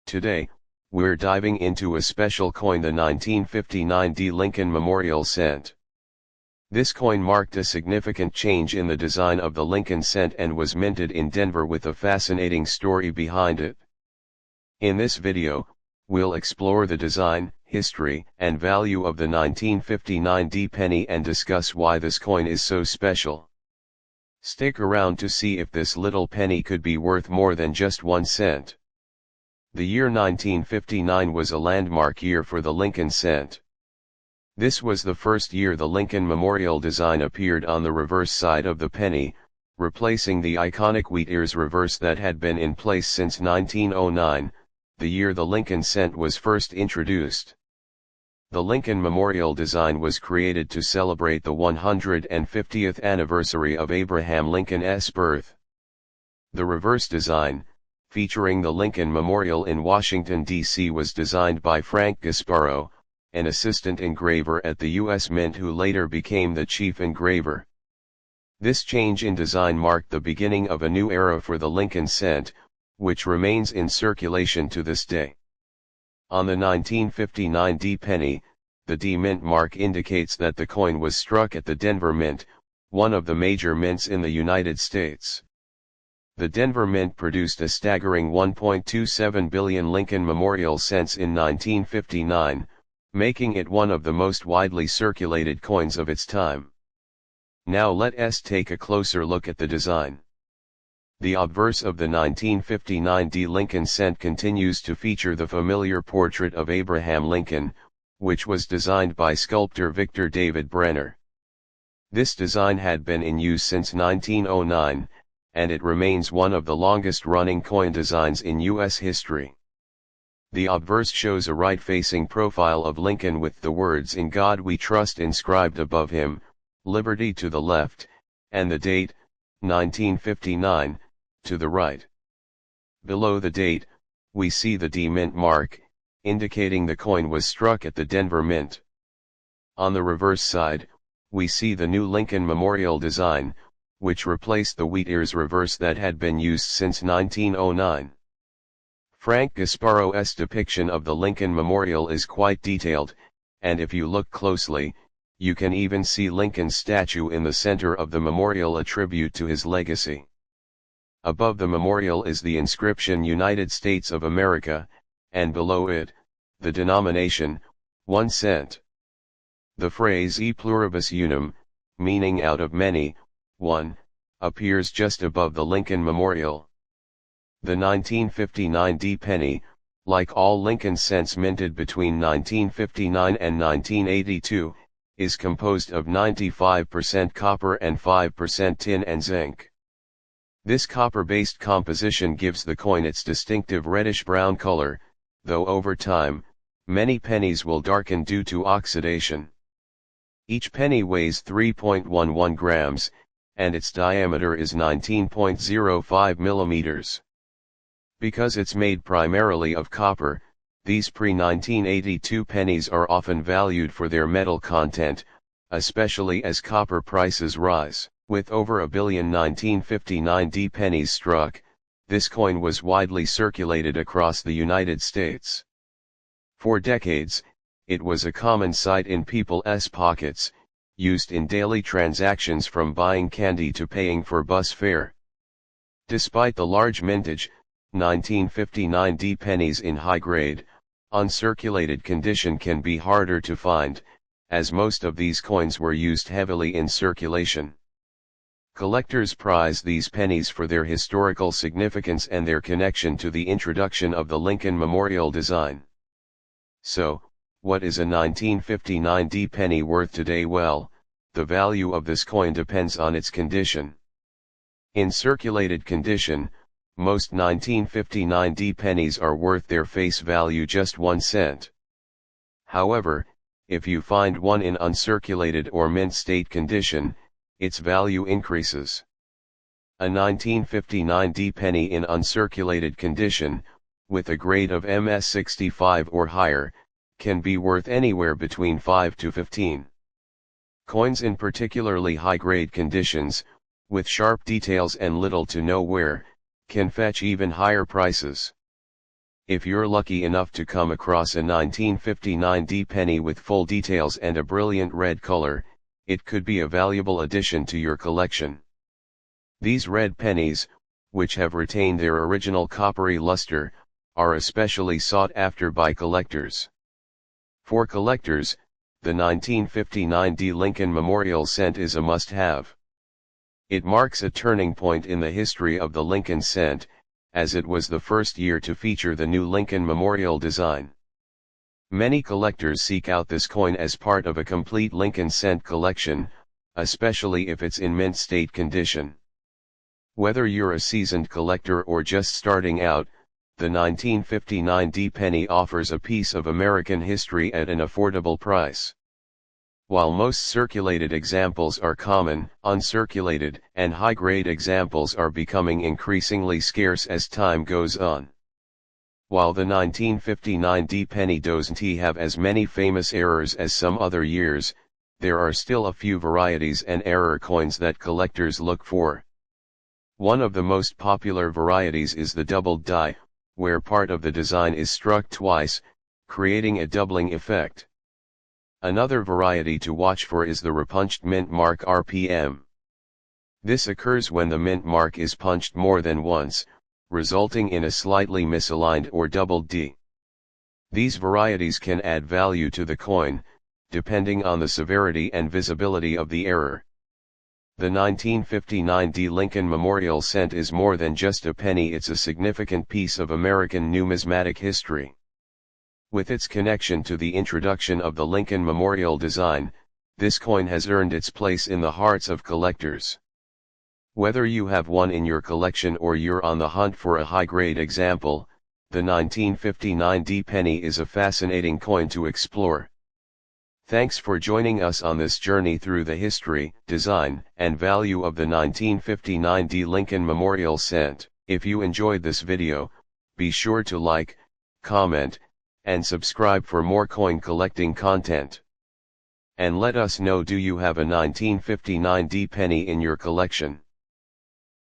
Today, we're diving into a special coin, the 1959 Lincoln Memorial Cent. This coin marked a significant change in the design of the Lincoln Cent and was minted in Denver with a fascinating story behind it. In this video, we'll explore the design, history, and value of the 1959 penny and discuss why this coin is so special. Stick around to see if this little penny could be worth more than just 1 cent. The year 1959 was a landmark year for the Lincoln Cent. This was the first year the Lincoln Memorial design appeared on the reverse side of the penny, replacing the iconic wheat ears reverse that had been in place since 1909, the year the Lincoln Cent was first introduced. The Lincoln Memorial design was created to celebrate the 150th anniversary of Abraham Lincoln's birth. The reverse design, featuring the Lincoln Memorial in Washington, D.C., was designed by Frank Gasparo, an assistant engraver at the U.S. Mint who later became the chief engraver. This change in design marked the beginning of a new era for the Lincoln Cent, which remains in circulation to this day. On the 1959 penny, the D Mint mark indicates that the coin was struck at the Denver Mint, one of the major mints in the United States. The Denver Mint produced a staggering 1.27 billion Lincoln Memorial cents in 1959, making it one of the most widely circulated coins of its time. Now let us take a closer look at the design. The obverse of the 1959 Lincoln Cent continues to feature the familiar portrait of Abraham Lincoln, which was designed by sculptor Victor David Brenner. This design had been in use since 1909, and it remains one of the longest-running coin designs in U.S. history. The obverse shows a right-facing profile of Lincoln with the words "In God We Trust" inscribed above him, liberty to the left, and the date, 1959, to the right. Below the date, we see the D Mint mark, indicating the coin was struck at the Denver Mint. On the reverse side, we see the new Lincoln Memorial design, which replaced the wheat ears reverse that had been used since 1909. Frank Gasparo's depiction of the Lincoln Memorial is quite detailed, and if you look closely, you can even see Lincoln's statue in the center of the memorial, a tribute to his legacy. Above the memorial is the inscription United States of America, and below it, the denomination, 1 cent. The phrase "e pluribus unum," meaning out of many, one, appears just above the Lincoln Memorial. The 1959 penny, like all Lincoln cents minted between 1959 and 1982, is composed of 95% copper and 5% tin and zinc. This copper-based composition gives the coin its distinctive reddish-brown color, though over time, many pennies will darken due to oxidation. Each penny weighs 3.11 grams, and its diameter is 19.05 millimeters. Because it's made primarily of copper, these pre-1982 pennies are often valued for their metal content, especially as copper prices rise. With over a billion 1959 pennies struck, this coin was widely circulated across the United States. For decades, it was a common sight in people's pockets, used in daily transactions from buying candy to paying for bus fare. Despite the large mintage, 1959 pennies in high-grade, uncirculated condition can be harder to find, as most of these coins were used heavily in circulation. Collectors prize these pennies for their historical significance and their connection to the introduction of the Lincoln Memorial design. So, what is a 1959 penny worth today? Well, the value of this coin depends on its condition. In circulated condition, most 1959 pennies are worth their face value, just 1 cent. However, if you find one in uncirculated or mint state condition, its value increases. A 1959 penny in uncirculated condition, with a grade of MS65 or higher, can be worth anywhere between 5 to 15. Coins in particularly high-grade conditions, with sharp details and little to no wear, can fetch even higher prices. If you're lucky enough to come across a 1959 D penny with full details and a brilliant red color, it could be a valuable addition to your collection. These red pennies, which have retained their original coppery luster, are especially sought after by collectors. For collectors, the 1959 D Lincoln Memorial Cent is a must-have. It marks a turning point in the history of the Lincoln Cent, as it was the first year to feature the new Lincoln Memorial design. Many collectors seek out this coin as part of a complete Lincoln Cent collection, especially if it's in mint state condition. Whether you're a seasoned collector or just starting out, the 1959 D penny offers a piece of American history at an affordable price. While most circulated examples are common, uncirculated and high-grade examples are becoming increasingly scarce as time goes on. While the 1959 D penny doesn't have as many famous errors as some other years, there are still a few varieties and error coins that collectors look for. One of the most popular varieties is the doubled die, where part of the design is struck twice, creating a doubling effect. Another variety to watch for is the repunched mint mark RPM. This occurs when the mint mark is punched more than once, resulting in a slightly misaligned or doubled D. These varieties can add value to the coin, depending on the severity and visibility of the error. The 1959 D Lincoln Memorial Cent is more than just a penny, it's a significant piece of American numismatic history. With its connection to the introduction of the Lincoln Memorial design, this coin has earned its place in the hearts of collectors. Whether you have one in your collection or you're on the hunt for a high-grade example, the 1959 D penny is a fascinating coin to explore. Thanks for joining us on this journey through the history, design, and value of the 1959 D Lincoln Memorial Cent. If you enjoyed this video, be sure to like, comment, and subscribe for more coin collecting content. And let us know, do you have a 1959 D penny in your collection?